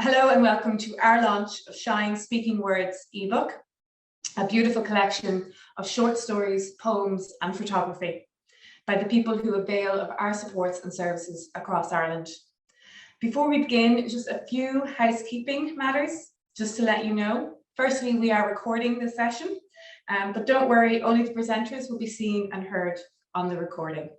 Hello and welcome to our launch of Shine Speaking Words ebook, a beautiful collection of short stories, poems and photography by the people who avail of our supports and services across Ireland. Before we begin, just a few housekeeping matters, just to let you know. Firstly, we are recording this session, but don't worry, only the presenters will be seen and heard on the recording.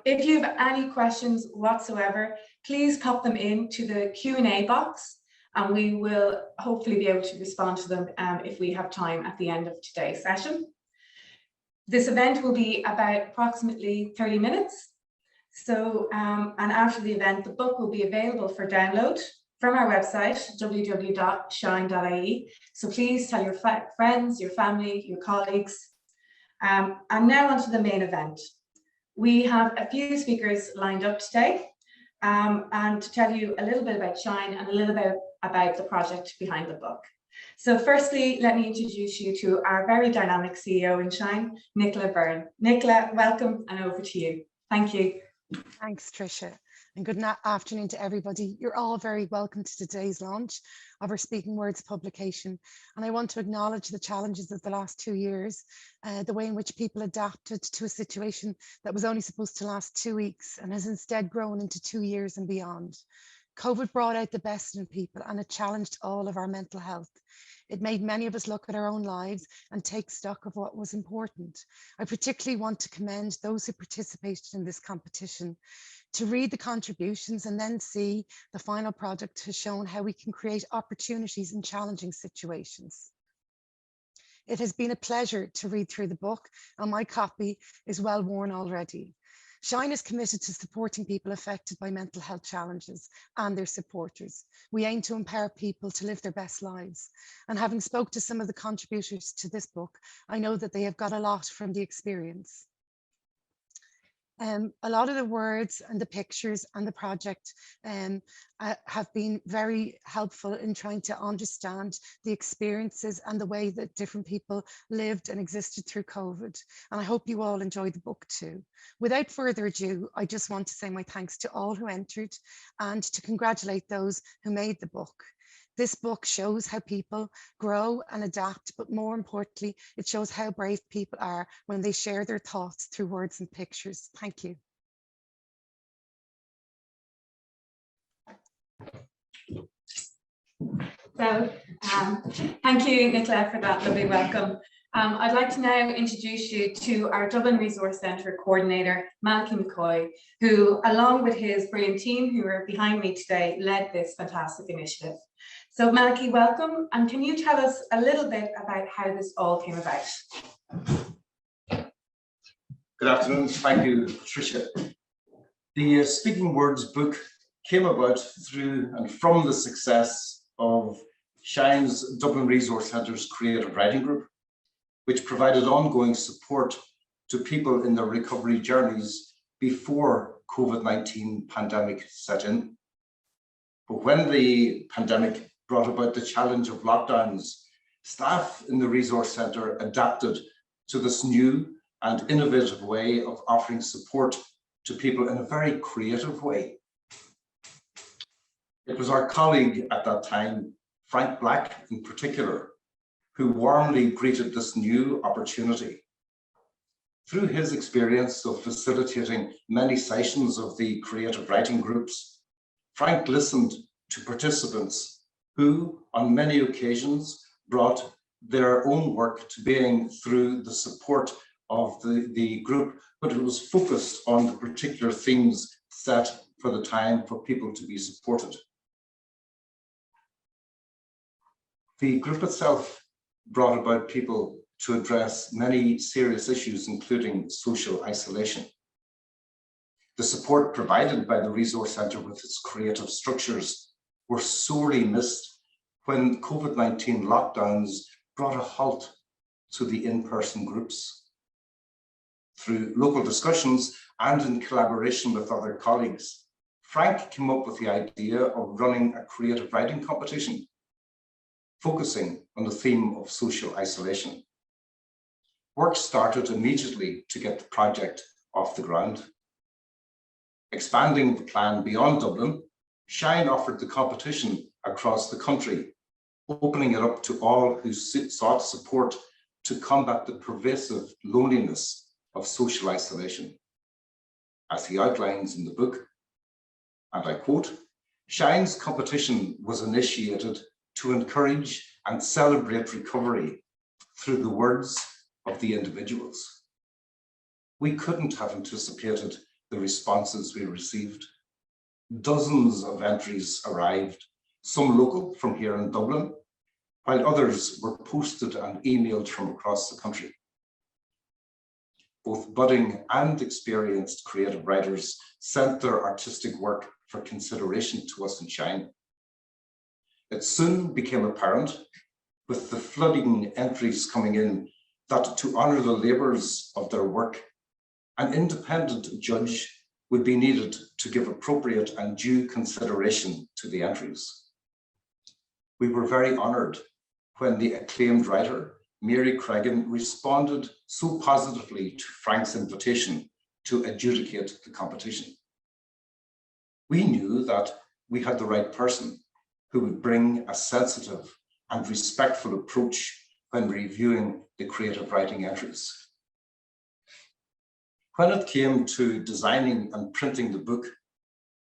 If you have any questions whatsoever, please pop them into the Q&A box and we will hopefully be able to respond to them if we have time at the end of today's session. This event will be about approximately 30 minutes. So, and after the event, the book will be available for download from our website, www.shine.ie. So please tell your friends, your family, your colleagues. And now on to the main event. We have a few speakers lined up today and to tell you a little bit about Shine and a little bit about the project behind the book. So firstly, let me introduce you to our very dynamic CEO in Shine, Nicola Byrne. Nicola, welcome and over to you. Thank you. Thanks, Tricia, and good afternoon to everybody. You're all very welcome to today's launch of our Speaking Words publication. And I want to acknowledge the challenges of the last 2 years, the way in which people adapted to a situation that was only supposed to last 2 weeks and has instead grown into 2 years and beyond. COVID brought out the best in people and it challenged all of our mental health. It made many of us look at our own lives and take stock of what was important. I particularly want to commend those who participated in this competition. To read the contributions and then see the final product has shown how we can create opportunities in challenging situations. It has been a pleasure to read through the book and my copy is well worn already. Shine is committed to supporting people affected by mental health challenges and their supporters. We aim to empower people to live their best lives. And having spoke to some of the contributors to this book, I know that they have got a lot from the experience. A lot of the words and the pictures and the project have been very helpful in trying to understand the experiences and the way that different people lived and existed through COVID. And I hope you all enjoyed the book too. Without further ado, I just want to say my thanks to all who entered and to congratulate those who made the book. This book shows how people grow and adapt, but more importantly, it shows how brave people are when they share their thoughts through words and pictures. Thank you. So, thank you, Nicola, for that lovely welcome. I'd like to now introduce you to our Dublin Resource Centre coordinator, Malachi McCoy, who, along with his brilliant team who are behind me today, led this fantastic initiative. So Malachi, welcome, and can you tell us a little bit about how this all came about? Good afternoon, thank you, Patricia. The Speaking Words book came about through and from the success of Shine's Dublin Resource Centre's creative writing group, which provided ongoing support to people in their recovery journeys before COVID-19 pandemic set in. But when the pandemic brought about the challenge of lockdowns, staff in the Resource Centre adapted to this new and innovative way of offering support to people in a very creative way. It was our colleague at that time, Frank Black in particular, who warmly greeted this new opportunity. Through his experience of facilitating many sessions of the creative writing groups, Frank listened to participants who, on many occasions, brought their own work to being through the support of the group, but it was focused on the particular themes set for the time for people to be supported. The group itself brought about people to address many serious issues, including social isolation. The support provided by the Resource Centre with its creative structures were sorely missed when COVID-19 lockdowns brought a halt to the in-person groups. Through local discussions and in collaboration with other colleagues, Frank came up with the idea of running a creative writing competition, focusing on the theme of social isolation. Work started immediately to get the project off the ground. Expanding the plan beyond Dublin, Shine offered the competition across the country, opening it up to all who sought support to combat the pervasive loneliness of social isolation. As he outlines in the book, and I quote, Shine's competition was initiated to encourage and celebrate recovery through the words of the individuals. We couldn't have anticipated the responses we received. Dozens of entries arrived, some local from here in Dublin, while others were posted and emailed from across the country. Both budding and experienced creative writers sent their artistic work for consideration to us in Shine. It soon became apparent, with the flooding entries coming in, that to honour the labours of their work, an independent judge would be needed to give appropriate and due consideration to the entries. We were very honoured when the acclaimed writer, Mary Cregan, responded so positively to Frank's invitation to adjudicate the competition. We knew that we had the right person who would bring a sensitive and respectful approach when reviewing the creative writing entries. When it came to designing and printing the book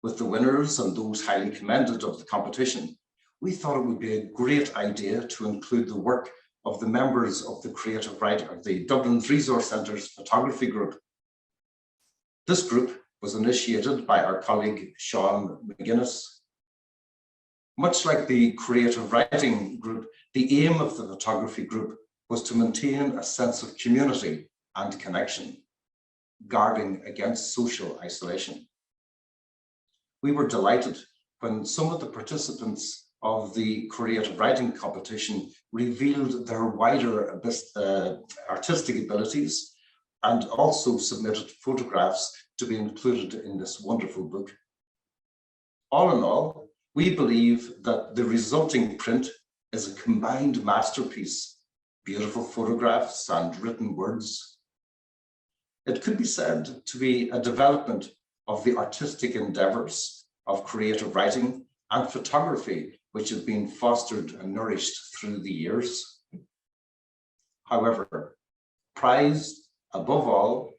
with the winners and those highly commended of the competition, we thought it would be a great idea to include the work of the members of the creative writing of the Dublin's Resource Centre's photography group. This group was initiated by our colleague Sean McGuinness. Much like the creative writing group, the aim of the photography group was to maintain a sense of community and connection, guarding against social isolation. We were delighted when some of the participants of the creative writing competition revealed their wider artistic abilities and also submitted photographs to be included in this wonderful book. All in all, we believe that the resulting print is a combined masterpiece, beautiful photographs and written words. It could be said to be a development of the artistic endeavours of creative writing and photography, which have been fostered and nourished through the years. However, prized above all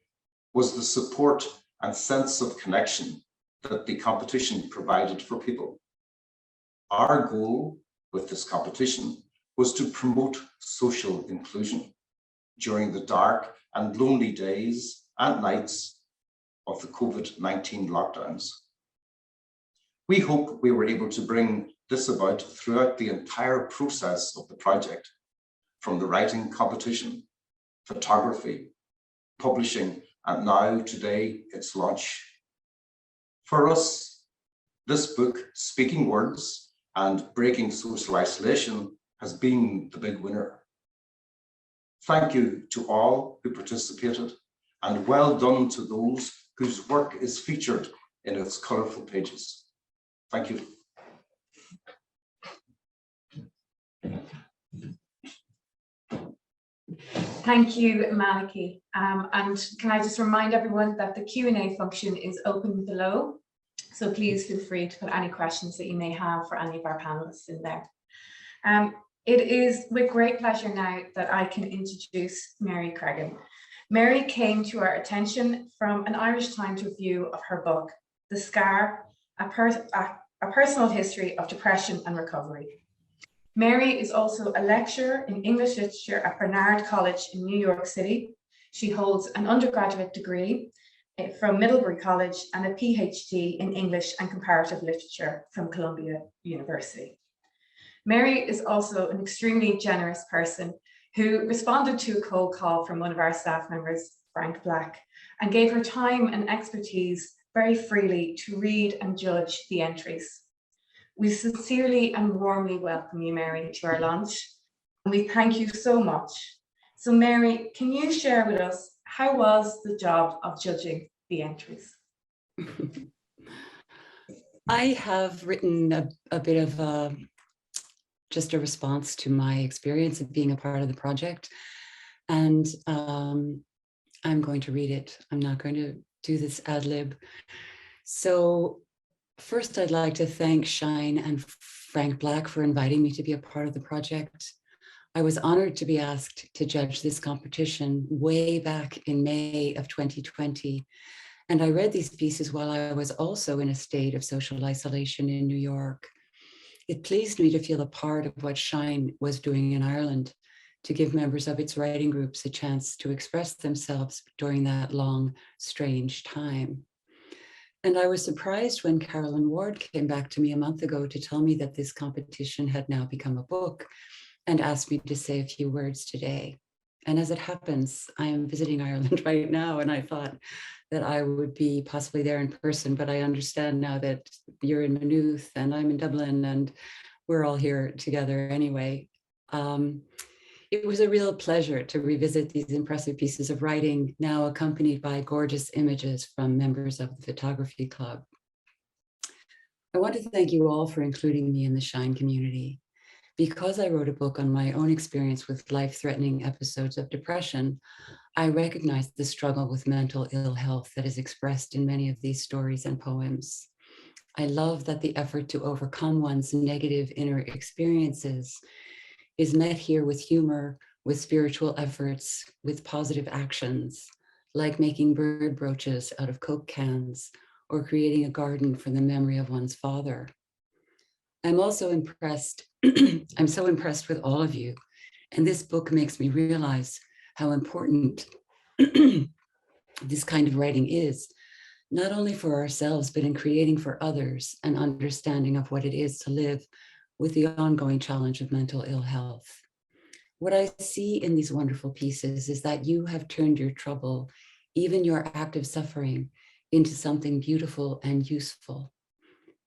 was the support and sense of connection that the competition provided for people. Our goal with this competition was to promote social inclusion during the dark and lonely days and nights of the COVID-19 lockdowns. We hope we were able to bring this about throughout the entire process of the project, from the writing competition, photography, publishing, and now today its launch. For us, this book, Speaking Words and Breaking Social Isolation, has been the big winner. Thank you to all who participated, and well done to those whose work is featured in its colourful pages. Thank you. Thank you, Malachi. And can I just remind everyone that the Q&A function is open below, so please feel free to put any questions that you may have for any of our panelists in there. It is with great pleasure now that I can introduce Mary Cregan. Mary came to our attention from an Irish Times review of her book, The Scar, a personal history of depression and recovery. Mary is also a lecturer in English literature at Barnard College in New York City. She holds an undergraduate degree from Middlebury College and a PhD in English and Comparative Literature from Columbia University. Mary is also an extremely generous person who responded to a cold call from one of our staff members, Frank Black, and gave her time and expertise very freely to read and judge the entries. We sincerely and warmly welcome you, Mary, to our launch, and we thank you so much. So Mary, can you share with us, how was the job of judging the entries? I have written a bit of just a response to my experience of being a part of the project, and I'm going to read it. I'm not going to do this ad lib. So First, I'd like to thank Shine and Frank Black for inviting me to be a part of the project. I was honored to be asked to judge this competition way back in May of 2020. And I read these pieces while I was also in a state of social isolation in New York. It pleased me to feel a part of what Shine was doing in Ireland, to give members of its writing groups a chance to express themselves during that long, strange time. And I was surprised when Carolyn Ward came back to me a month ago to tell me that this competition had now become a book and asked me to say a few words today. And as it happens, I am visiting Ireland right now, and I thought that I would be possibly there in person, but I understand now that you're in Maynooth and I'm in Dublin and we're all here together anyway. It was a real pleasure to revisit these impressive pieces of writing, now accompanied by gorgeous images from members of the photography club. I want to thank you all for including me in the Shine community. Because I wrote a book on my own experience with life-threatening episodes of depression, I recognize the struggle with mental ill health that is expressed in many of these stories and poems. I love that the effort to overcome one's negative inner experiences is met here with humor, with spiritual efforts, with positive actions, like making bird brooches out of Coke cans or creating a garden for the memory of one's father. I'm also impressed, I'm so impressed with all of you. And this book makes me realize how important this kind of writing is, not only for ourselves, but in creating for others an understanding of what it is to live with the ongoing challenge of mental ill health. What I see in these wonderful pieces is that you have turned your trouble, even your active suffering, into something beautiful and useful.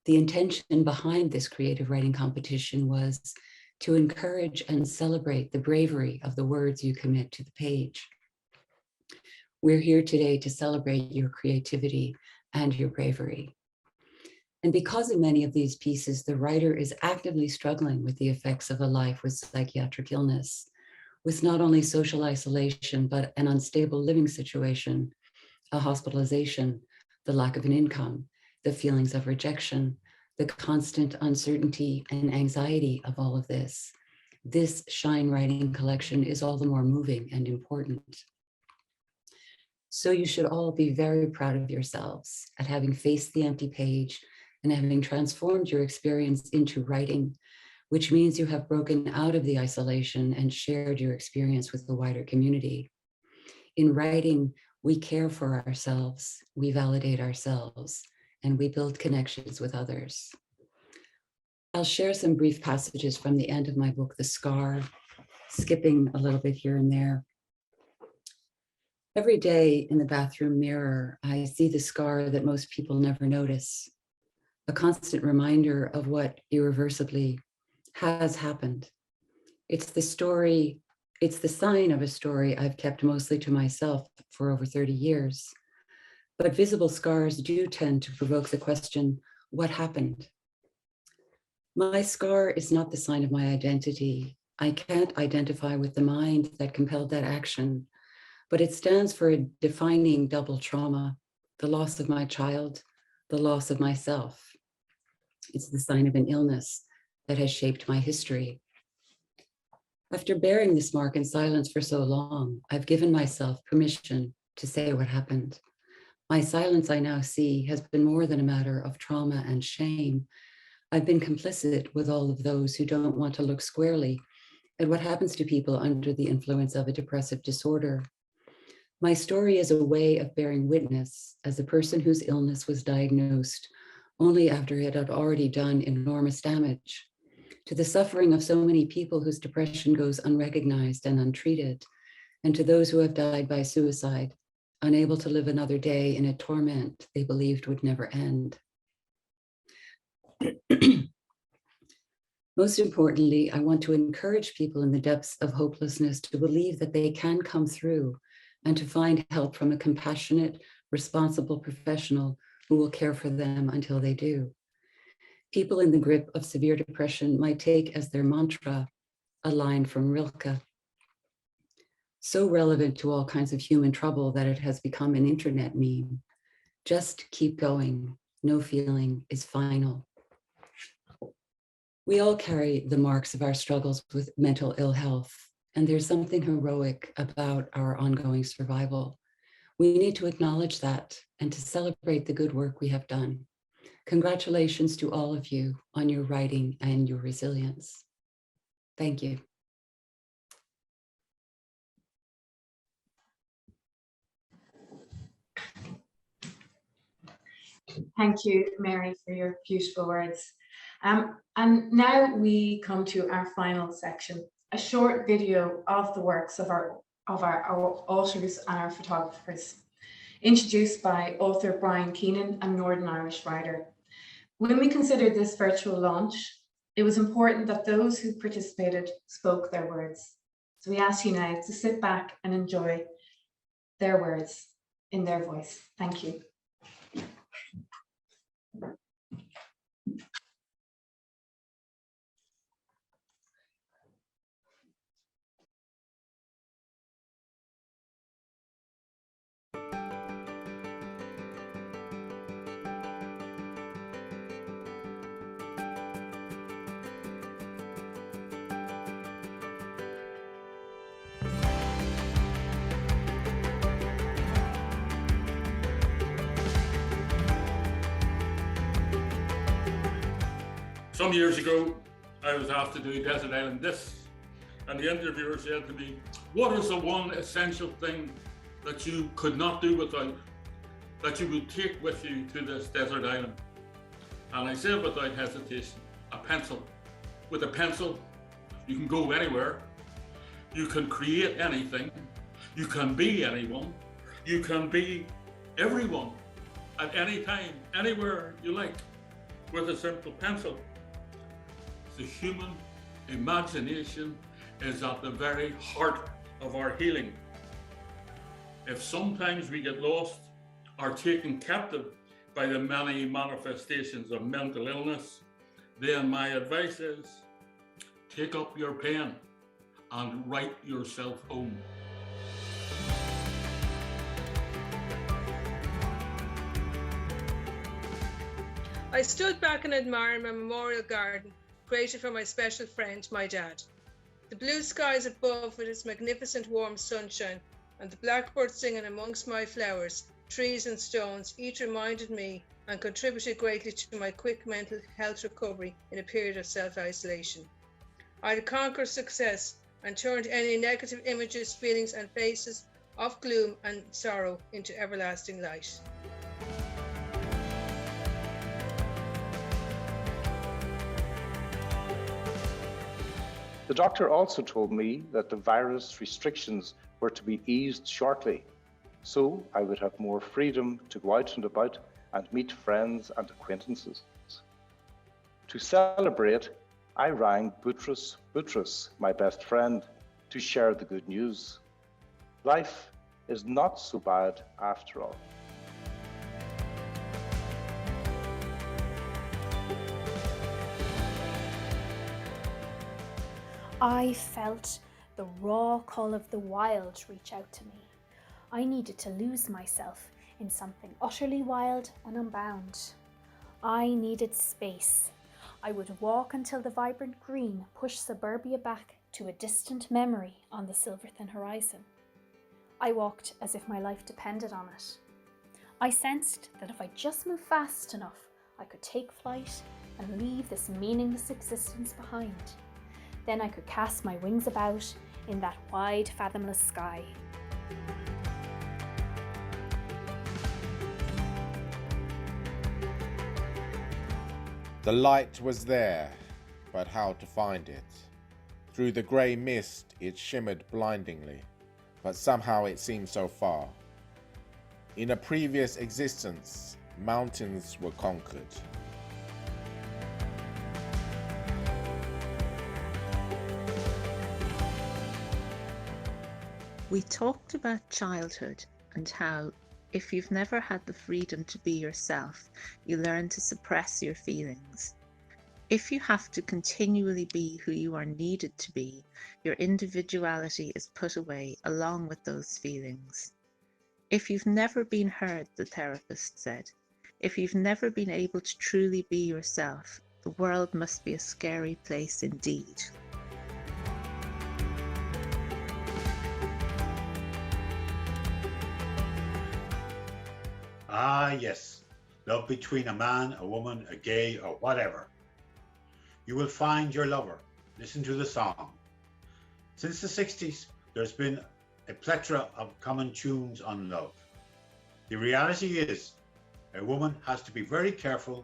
The intention behind this creative writing competition was to encourage and celebrate the bravery of the words you commit to the page. We're here today to celebrate your creativity and your bravery. And because in many of these pieces, the writer is actively struggling with the effects of a life with psychiatric illness, with not only social isolation, but an unstable living situation, a hospitalization, the lack of an income, the feelings of rejection, the constant uncertainty and anxiety of all of this. This Shine writing collection is all the more moving and important. So you should all be very proud of yourselves at having faced the empty page and having transformed your experience into writing, which means you have broken out of the isolation and shared your experience with the wider community. In writing, we care for ourselves, we validate ourselves, and we build connections with others. I'll share some brief passages from the end of my book, The Scar, skipping a little bit here and there. Every day in the bathroom mirror, I see the scar that most people never notice, a constant reminder of what irreversibly has happened. It's the sign of a story I've kept mostly to myself for over 30 years. But visible scars do tend to provoke the question, what happened? My scar is not the sign of my identity. I can't identify with the mind that compelled that action, but it stands for a defining double trauma, the loss of my child, the loss of myself. It's the sign of an illness that has shaped my history. After bearing this mark in silence for so long, I've given myself permission to say what happened. My silence, I now see, has been more than a matter of trauma and shame. I've been complicit with all of those who don't want to look squarely at what happens to people under the influence of a depressive disorder. My story is a way of bearing witness as a person whose illness was diagnosed only after it had already done enormous damage, to the suffering of so many people whose depression goes unrecognized and untreated, and to those who have died by suicide, unable to live another day in a torment they believed would never end. Most importantly, I want to encourage people in the depths of hopelessness to believe that they can come through and to find help from a compassionate, responsible professional who will care for them until they do. People in the grip of severe depression might take as their mantra a line from Rilke, so relevant to all kinds of human trouble that it has become an internet meme. Just keep going. No feeling is final. We all carry the marks of our struggles with mental ill health, and there's something heroic about our ongoing survival. We need to acknowledge that and to celebrate the good work we have done. Congratulations to all of you on your writing and your resilience. Thank you. Thank you, Mary, for your beautiful words. And now we come to our final section, a short video of the works of our authors and our photographers, introduced by author Brian Keenan, a Northern Irish writer. When we considered this virtual launch, it was important that those who participated spoke their words. So we ask you now to sit back and enjoy their words in their voice. Thank you. Some years ago, I was asked to do Desert Island Discs, and the interviewer said to me, "What is the one essential thing that you could not do without, that you would take with you to this desert island?" And I said without hesitation, a pencil. With a pencil, you can go anywhere, you can create anything, you can be anyone, you can be everyone at any time, anywhere you like, with a simple pencil. The human imagination is at the very heart of our healing. If sometimes we get lost or taken captive by the many manifestations of mental illness, then my advice is take up your pen and write yourself home. I stood back and admired my memorial garden, created for my special friend, my dad. The blue skies above with its magnificent warm sunshine and the blackbirds singing amongst my flowers, trees and stones each reminded me and contributed greatly to my quick mental health recovery in a period of self-isolation. I had conquered success and turned any negative images, feelings and faces of gloom and sorrow into everlasting light. The doctor also told me that the virus restrictions were to be eased shortly, so I would have more freedom to go out and about and meet friends and acquaintances. To celebrate, I rang Buttress, my best friend, to share the good news. Life is not so bad after all. I felt the raw call of the wild reach out to me. I needed to lose myself in something utterly wild and unbound. I needed space. I would walk until the vibrant green pushed suburbia back to a distant memory on the silver-thin horizon. I walked as if my life depended on it. I sensed that if I just moved fast enough, I could take flight and leave this meaningless existence behind. Then I could cast my wings about in that wide, fathomless sky. The light was there, but how to find it? Through the grey mist it shimmered blindingly, but somehow it seemed so far. In a previous existence, mountains were conquered. We talked about childhood and how, if you've never had the freedom to be yourself, you learn to suppress your feelings. If you have to continually be who you are needed to be, your individuality is put away along with those feelings. If you've never been heard, the therapist said, If you've never been able to truly be yourself, the world must be a scary place indeed. Ah, yes, love between a man, a woman, a gay, or whatever. You will find your lover. Listen to the song. Since the 60s, there's been a plethora of common tunes on love. The reality is, a woman has to be very careful,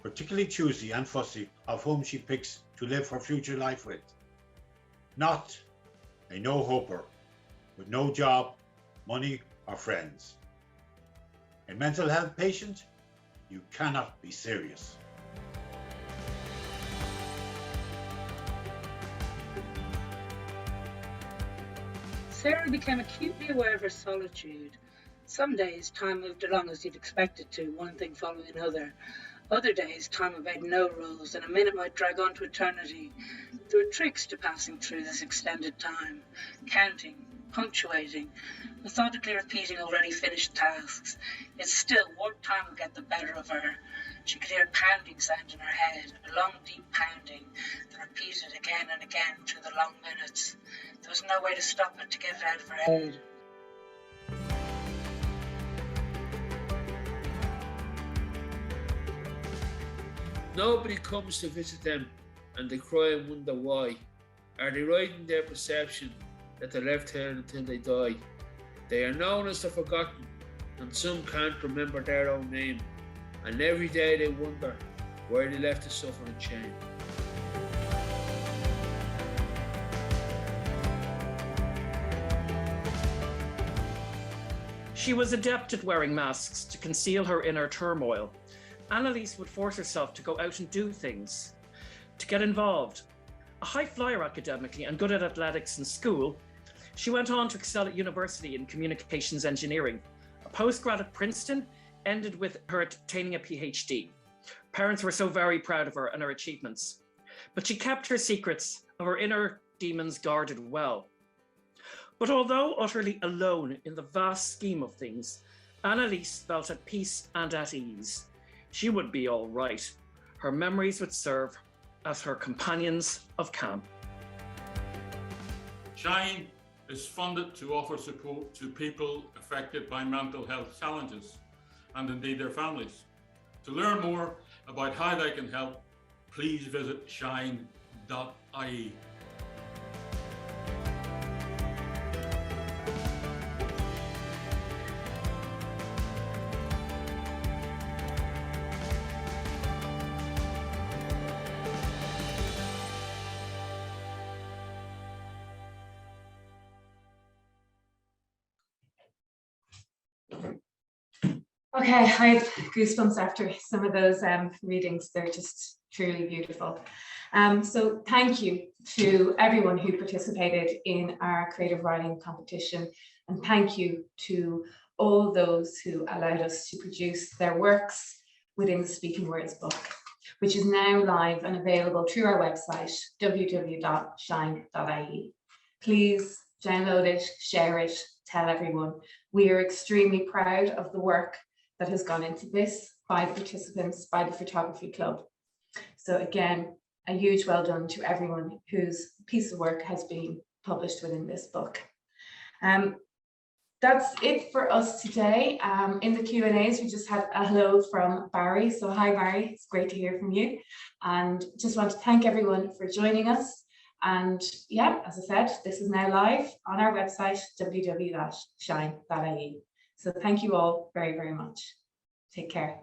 particularly choosy and fussy, of whom she picks to live her future life with. Not a no-hoper with no job, money, or friends. A mental health patient, you cannot be serious. Sarah became acutely aware of her solitude. Some days time moved along as you'd expect it to, one thing following another. Other days time obeyed no rules, and a minute might drag on to eternity. There were tricks to passing through this extended time, counting, punctuating, methodically repeating already finished tasks. Yet still, work time would get the better of her. She could hear a pounding sound in her head, a long, deep pounding that repeated again and again through the long minutes. There was no way to stop it, to get it out of her head. Nobody comes to visit them, and they cry and wonder why. Are they riding their perception that they left here until they die? They are known as the forgotten, and some can't remember their own name. And every day they wonder where they left to suffer and shame. She was adept at wearing masks to conceal her inner turmoil. Annalise would force herself to go out and do things, to get involved. A high flyer academically and good at athletics in school, she went on to excel at university in communications engineering. A postgrad at Princeton ended with her obtaining a PhD. Parents were so very proud of her and her achievements, but she kept her secrets of her inner demons guarded well. But although utterly alone in the vast scheme of things, Annalise felt at peace and at ease. She would be all right. Her memories would serve as her companions of camp. Shine is funded to offer support to people affected by mental health challenges and indeed their families. To learn more about how they can help, please visit shine.ie. Okay, I had goosebumps after some of those readings. They're just truly beautiful. So thank you to everyone who participated in our creative writing competition, and thank you to all those who allowed us to produce their works within the Speaking Words book, which is now live and available through our website, www.shine.ie. Please download it, share it, tell everyone. We are extremely proud of the work that has gone into this by the participants, by the photography club. So again, a huge well done to everyone whose piece of work has been published within this book. That's it for us today. In the Q&As, we just had a hello from Barry. So hi Barry, it's great to hear from you. And just want to thank everyone for joining us. And yeah, as I said, this is now live on our website, www.shine.ie. So thank you all very, very much. Take care.